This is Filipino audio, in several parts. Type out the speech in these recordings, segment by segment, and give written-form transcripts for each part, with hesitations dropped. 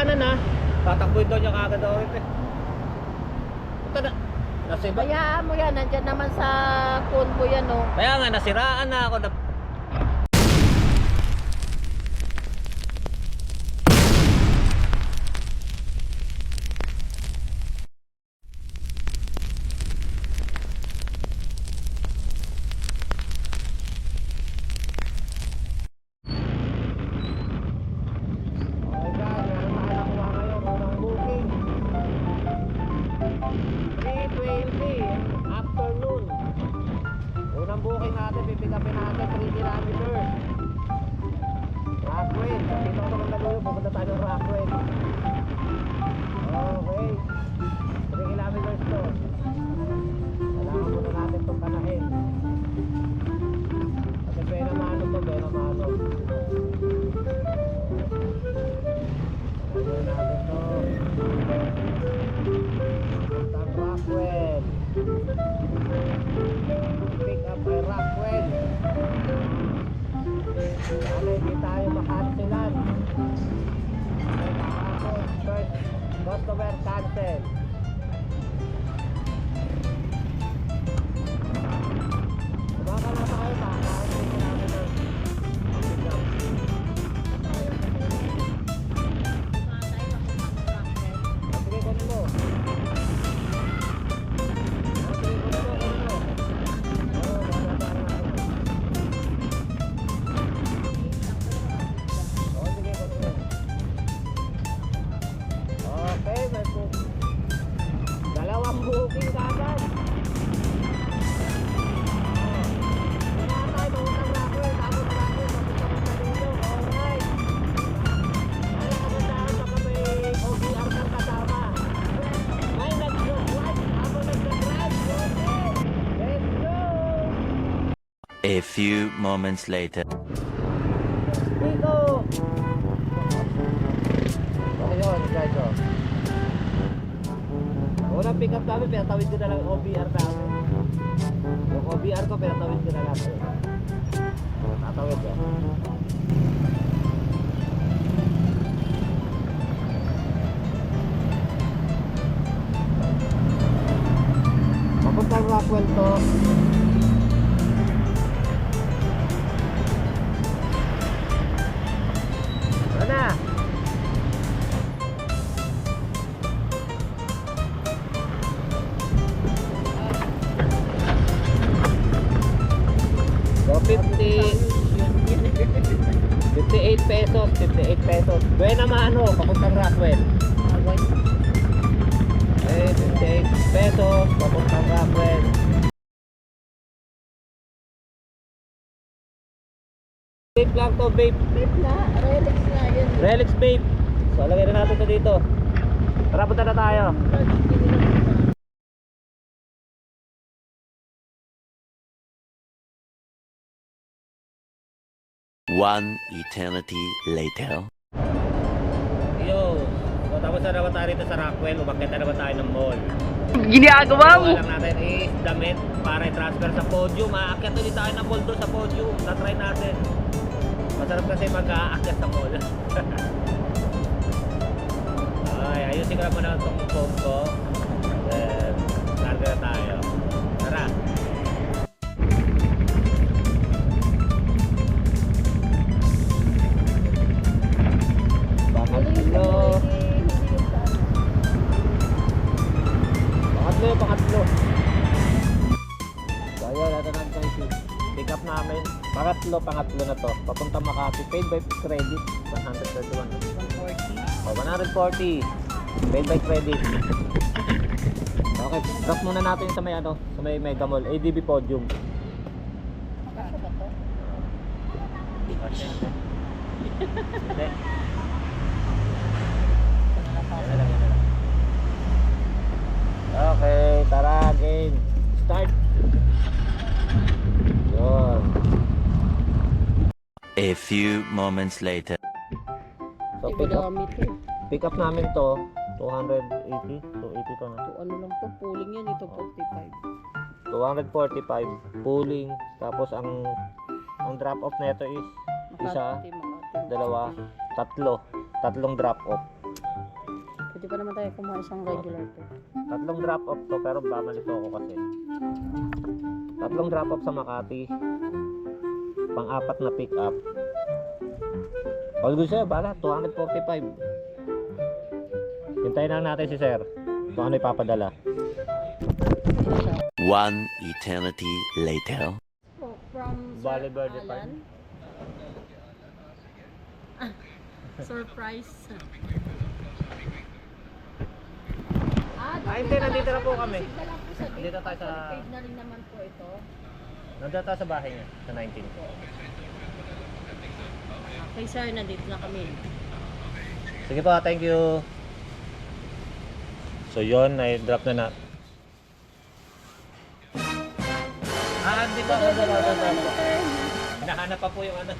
kanan ha. Tatakbuhin daw niya kagad daw ulit eh. Punta na. Nasiba. Bayaan mo yan, nandyan naman sa combo yan oh. Kaya nga, nasiraan na ako. Afternoon. Unang booking natin, pipikapin natin 3 kilometers. Rockwell. Dito ko naman naluyo, pupunta tayo ng Rockwell. Okay. 3 kilometers to. Kailangan muna natin itong kanahin. Kasi Benamano to, Benamano. Kailangan natin to. Puntang Rockwell. Pick up by Rockwell. Sana hindi tayo makancelan. First customer cancel. Baka na tayo kakasin namin ng pick up. Sige ko nito. Dalawang booking kagad. Wala tayo, mangutang Rockwell, tapos Rockwell, tapos dito. Alright. Wala ka ba saan baka may OBR kang kasama? May nag-drive, ako nag-drive. Okay, let's go! A few moments later. Dito! Okay yun, guys, oh. Unang pick up namin, pinatawid ko na lang yung OBR namin. Yung OBR ko, pinatawid ko na lang. Tatawid ko. Papuntang Rockwell to. Ano na? So 58 pesos, 58 pesos. Benamano, papuntang Rockwell. Eh, 58 pesos, papuntang Rockwell. Vape lang to, vape. Vape na, Relix na yun. Relix vape. So, lagay na natin ito dito. Tara, punta na tayo. One eternity later. Yo, so, tapos na naman tayo rito sa Rockwell. Umakyat na naman tayo ng mall. Ginagawa mo! Ang lang natin is damit para i-transfer sa podium. Aakyat ulit tayo ng mall doon sa podium. Na-try natin. Masarap kasi mag-aakyat sa mall. Ay, ayusin ko lang muna itong phone ko. Then, larga na tayo. Tara! Pangatlo. Pangatlo. So ayun, ito na guys. Pick up namin. Pangatlo na to. Papunta Makati. Paid by credit. 131. 140. Oh, 140. Paid by credit. Okay, drop muna natin sa may ano, sa may Mega Mall. ADB Podium. Kasya ba to? Hindi. Okay, tara game. Start. Yun. A few moments later. So pick up namin to 280. 280 to na. So, ano lang to, pooling yan, ito 45. 245 pooling. Tapos ang drop off nito is isa, Makati. dalawa, tatlo. Tatlong drop off. Pwede pa naman tayo kumuha isang regular to. Tatlong drop off to pero bamalito ako kasi. Tatlong drop off sa Makati. Pang-apat na pick up. All good sir, bala, 245. Hintayin lang natin si sir kung ano ipapadala. One eternity later. From Bali, Sir birthday Alan. Surprise. Hindi, nandito na po kami. Nandito Dito tayo sa- Paid na rin naman po ito. Nandito tayo sa bahay niya, sa 19. Okay sir, nandito na kami. Sige po, thank you. So yun, na-drop na na. Hindi pa. Hinahanap pa po yung ano.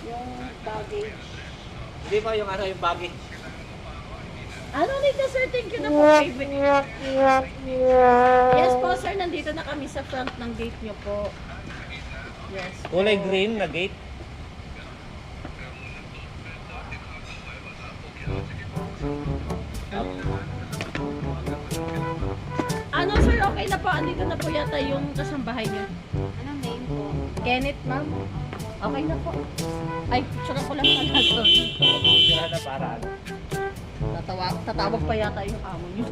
Yung baggage. Hindi pa yung ano, yung baggage. Ano nito sir? Thank you na po. Yes po sir, nandito na kami sa front ng gate nyo po. Yes po. Kulay green na gate. Ano sir, okay na po. Andito na po yata yung kasambahay nyo. Anong name po? Kenneth ma'am. Okay na po. Ay, picture ko lang pala to. Sira na para ano. Tatawag pa yata yung amo nyo.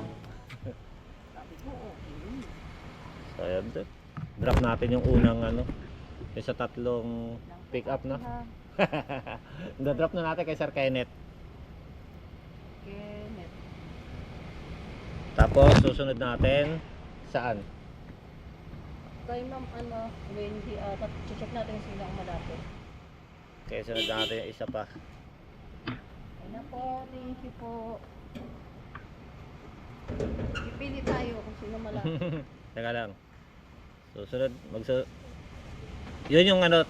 So yun, drop natin yung unang ano. Yung sa tatlong pick up na. Na-drop na natin kay Sir Kenneth. Kenneth. Tapos susunod natin saan? Kay ma'am, ano, Wendy, check natin yung silang malapit. Kaya sunod natin yung isa pa. Ay na po, thank you po. Pipili tayo. Kung sino malapit. Teka lang. Susunod, yun yung ano,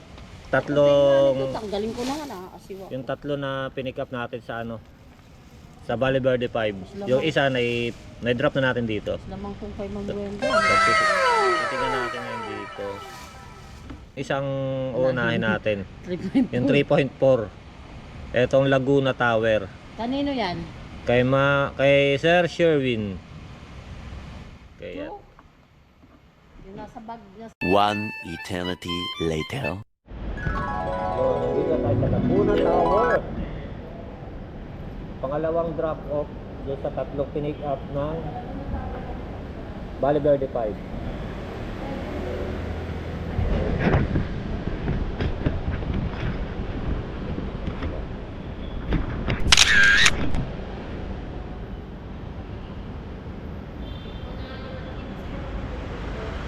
tatlong, Tanggalin ko na nga, nakakasiwa. yung tatlo na pinick up natin sa ano, sa Valle Verde 5. Yung isa na-drop na natin dito. Lamang kung kay Ma'am Wendy. Titignan natin ngayon dito. Isang unahin natin. 3.4. Yung 3.4. Etong Laguna Tower. Kanino yan? Kay Sir Sherwin. Kaya Yung nasa bag niya. One eternity later. so, nandito tayo sa Laguna Tower. Pangalawang drop off doon sa tatlong pinick up ng Valle Verde 5.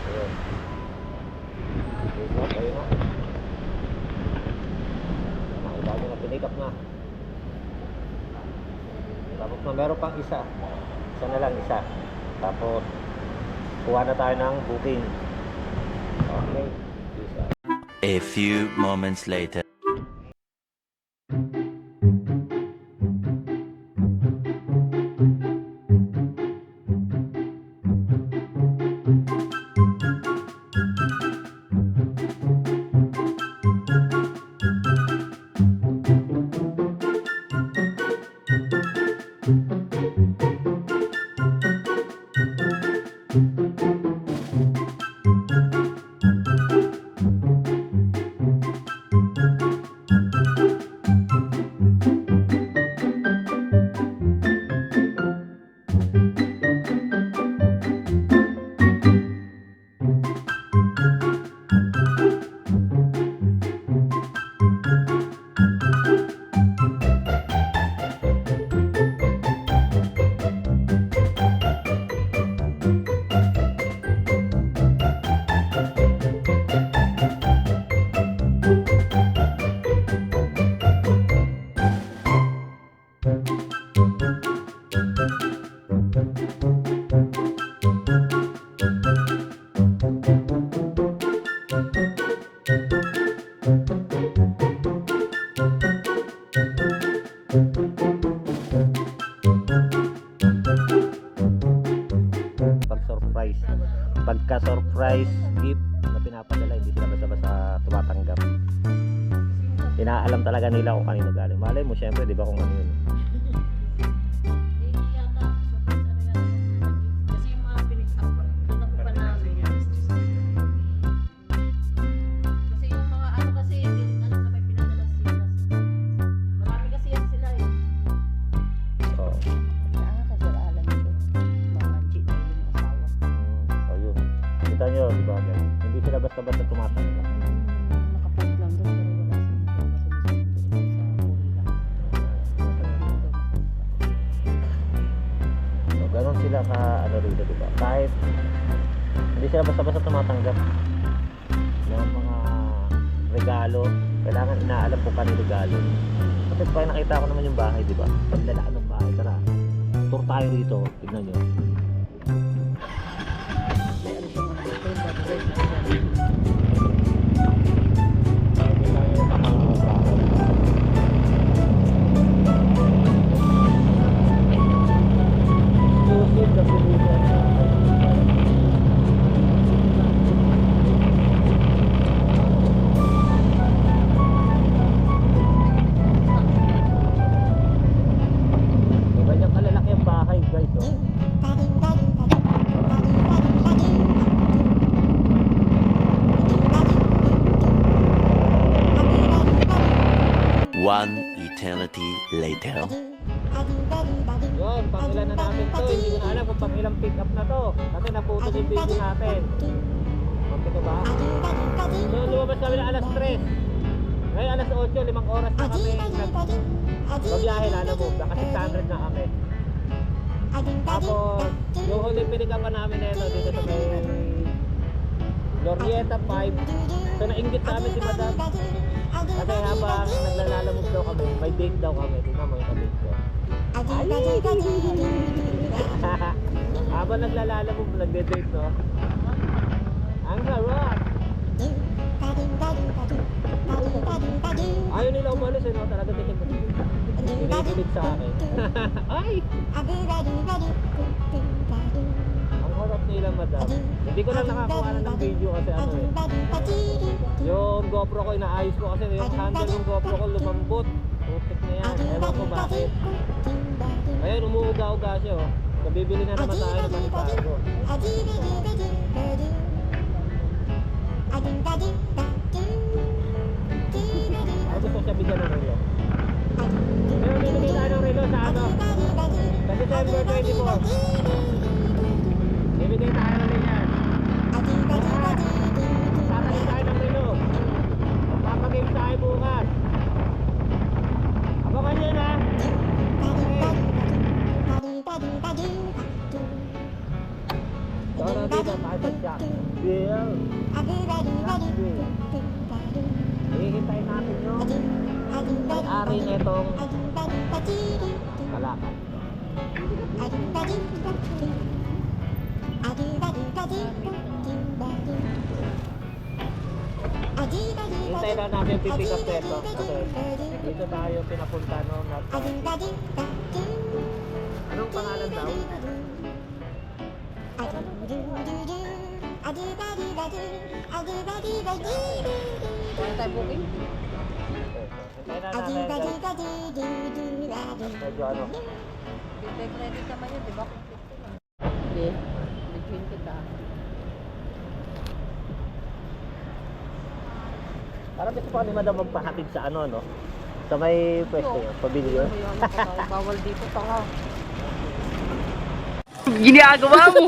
Ayun. Ayun na. Mga bago na pinick up na. Tapos na meron pang isa. Isa na lang isa. Tapos kuha na tayo ng booking. Okay. Peace out. A few moments later. Pagka-surprise gift na pinapadala, hindi sila basta-basta tumatanggap. Inaalam talaga nila kung kanino galing. Malay mo, syempre, di ba kung ano yun. Hindi yata sila ka ano rito, di ba? Kahit hindi sila basta-basta tumatanggap ng mga regalo, kailangan inaalam kung kanino regalo. Kasi pag nakita ko naman yung bahay, di ba? Paglalaan ng bahay, tara. Tour tayo rito, tignan nyo. May ano siyang ano, ito yung baboy. Ganyan kalalaki ang bahay, guys. Oh. One eternity later. Yun, pangilan na namin to. Hindi ko na alam kung pangilang pick up na to. Kasi naputo yung video natin. Okay to ba? So, lumabas kami na alas 3. Ngayon alas 8, 5 oras na kami. Magbiyahe na mo. Kasi standard na kami. Tapos, yung huling pinikapan namin na ito dito sa may Glorieta 5. So, nainggit namin si Madam. Kasi habang naglalalamog daw kami, may date daw kami. Tingnan mo yung kabit ko. Habang naglalalamog, nagde-date, no? Ang sarap! Ayaw nila umalis, no? Talaga tinikilig sa akin. Ay! Ang harap nila, Madam. Hindi ko lang nakakuha na ng video kasi ano eh. Yung GoPro ko inaayos ko kasi yung handle ng GoPro ko lumambot. Putik na yan. Ewan ko bakit. Ayun, umuuga-uga siya oh. Nabibili na naman tayo ng panibago. Ay, gusto siya bigyan ng relo. Pero bibili tayo ng relo sa ano? Sa December 24. Bibigay tayo ng ganyan. Tatayin tayo ng relo. Magpapagame tayo bukas. Abangan nyo na. Tara dito tayo sa Jack. Bill. Hihintayin natin nyo. May-ari netong Kalakal. Hintayin lang natin yung pipick up neto. Kasi dito tayo pinapunta noong anong pangalan daw? Kaya tayo booking? Hintayin na natin guys. Medyo ano. Big credit naman yun, di ba? Hindi. Bigyan kita. Parang gusto pa ni Madam magpahatid sa ano, no? Sa may pwesto yun, pabilion. Bawal dito pa nga. Ginagawa mo.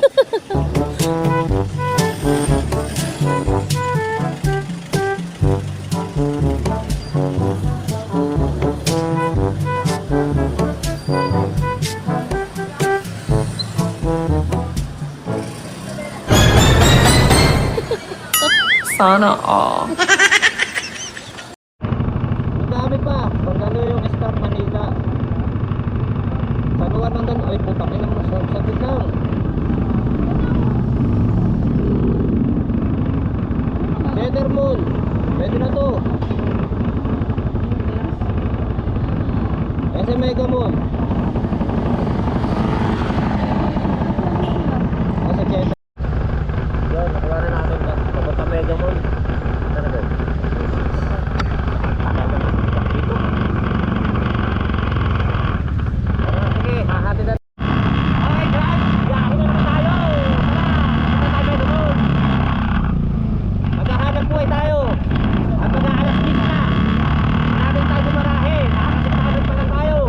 Sana all. Ang dami pa. Pag ano yung Star Manila. Sanuan ng dan. Ay, putak ilang masagit lang. Cedar Mall. Pwede na to. SM Mega Mall. Kasi Cedar. Yan, nakuha na natin na. Papunta Mega Mall. Ano ba? Dito. Sige, hahatid na. Okay guys, yakin na naman tayo. Tara, punta tayo Mega Mall. Maghahanap buhay tayo. At mag-aalas 10 na. Maraming tayo bumarahe. Nakakasip pa lang tayo.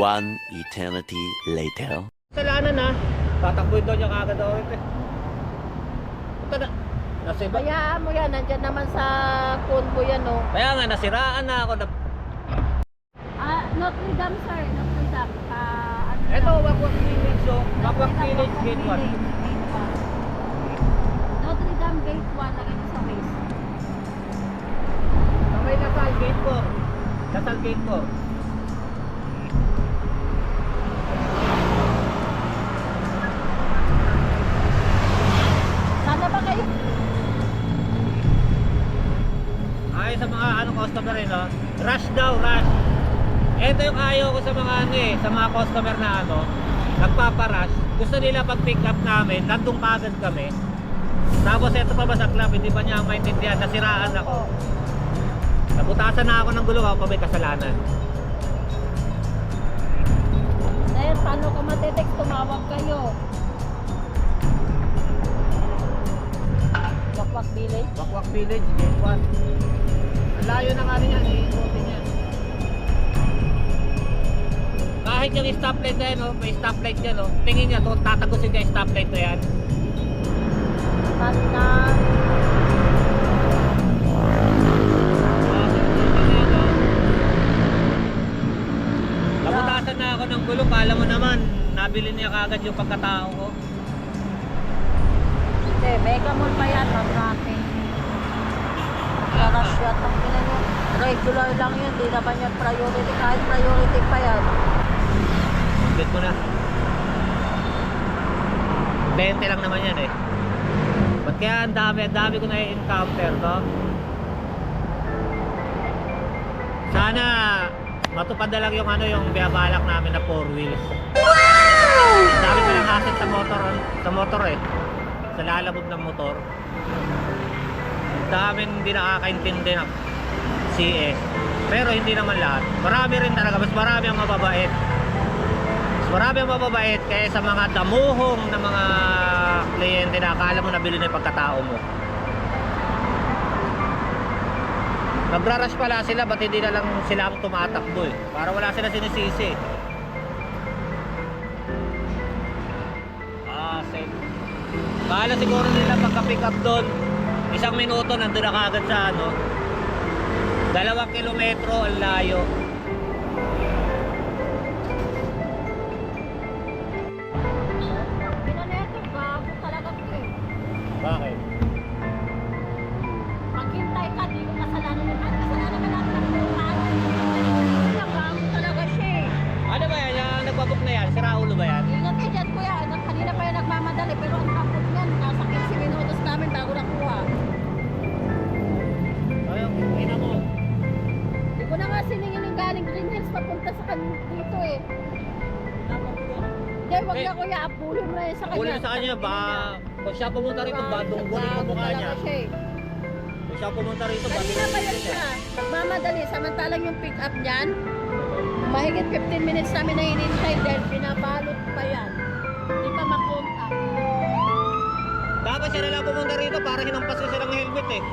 One eternity later. Kasalanan na. Tatakbuhin daw niya kagad daw ito. Punta na. Nasiba. Bayaan mo yan, nandyan naman sa Convo yan, no? Kaya nga, nasiraan na ako. Notre Dame, sir. Notre Dame. Ito, Wakwak Village, so. Wakwak Village, Gate 1. Notre Dame, Gate 1. Lagay mo sa waist. Kamay Lasal, Gate 4. Lasal, Gate 4. Sana ba kayo? Ay, sa mga customer rin, no? Rush daw, rush. Ito yung ayaw ko sa mga sa mga customer na nagpaparush. Gusto nila pag pick up namin, nandun kagad kami. Tapos ito pa masaklap, hindi pa niya maintindihan, nasiraan ako. Nabutasan na ako ng gulong, ako pa may kasalanan. Sir, paano ka matetext? Tumawag kayo. Wakwak Village. Wakwak Village, Gate 1. Ang layo na nga rin yan, ikuti niya. Kahit yung stoplight na yan, may stoplight yan, tingin niya, tatagusin ka yung stoplight na yan. Basta. Nabutasan na ako ng gulong, kala mo naman, nabili niya kagad yung pagkatao ko. Hindi, Mega Mall pa yan, mag-traffic. Rush yan. Ang ginano, regular lang yun, di naman yan priority. Kahit priority pa yan. Bet mo na. 20 lang naman yan eh. Ba't kaya ang dami ko na-encounter, no? Sana matupad na lang yung yung biyabalak namin na 4 wheels. Ang dami ko lang hassle sa motor eh. Sa lalabog ng motor. Ang daming hindi nakakaintindi ng CS. Pero hindi naman lahat. Marami rin talaga, mas marami ang mababait. Marami ang mababait kaya sa mga damuhong na mga kliyente na akala mo nabili na yung pagkatao mo. Nagra-rush pala sila, ba't hindi na lang sila ang tumatakbo eh. Para wala sila sinisisi. Safe. Bahala siguro nila pagka-pick up doon. 1 minuto nandun na kagad sa 2 kilometro ang layo. Bakit? Maghintay ka, di mo kasalanan mo. At kasalanan ka natin ang buwan. Nagbago talaga siya eh. Ano ba yan? Yung nagpabook na yan? Sira ulo ba yan? Ingat kayo dyan kuya. Kanina pa yung nagmamadali. Pero ang kapot niyan, nasa 15 minutos namin bago nakuha. Ayun, ina mo. Hindi ko na nga siningin yung galing Green Hills papunta sa dito eh. Hindi, wag na kuya. Apulin mo na yun sa kanya. Ulo sa kanya ba? Kung siya pumunta rito, ba tunggunin mo mukha niya? Siya eh. Kung siya pumunta rito, ba Kanina pa yan siya. Nagmamadali. Samantalang yung pick up niyan, mahigit 15 minutes namin na hinintay dahil pinabalot pa yan. Hindi pa makontak. Dapat siya na lang pumunta rito para hinampasin siya ng helmet eh.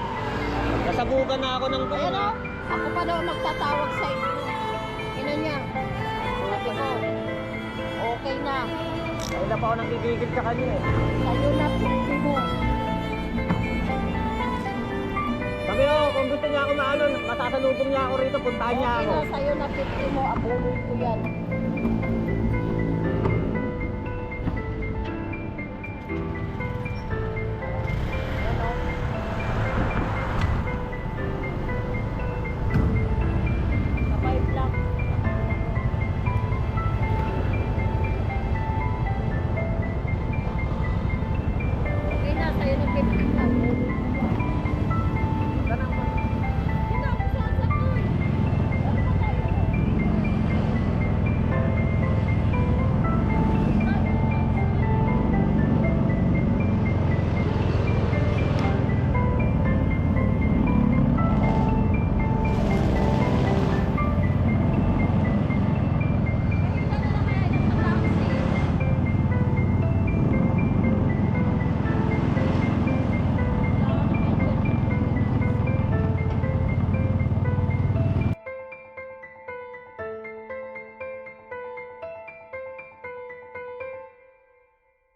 Nasabugan na ako ng Ayan o, ako pa daw magtatawag sa inyo. Ina niya. Sabi ko, okay na. Ay na pa ako nang gigigil sa kanya eh. Sa'yo na, pipi mo. Sabi ko, kung gusto niya ako masasalubong niya ako rito, puntahan niya Okay ako. na, sa'yo na, pipi mo. Abulin ko yan.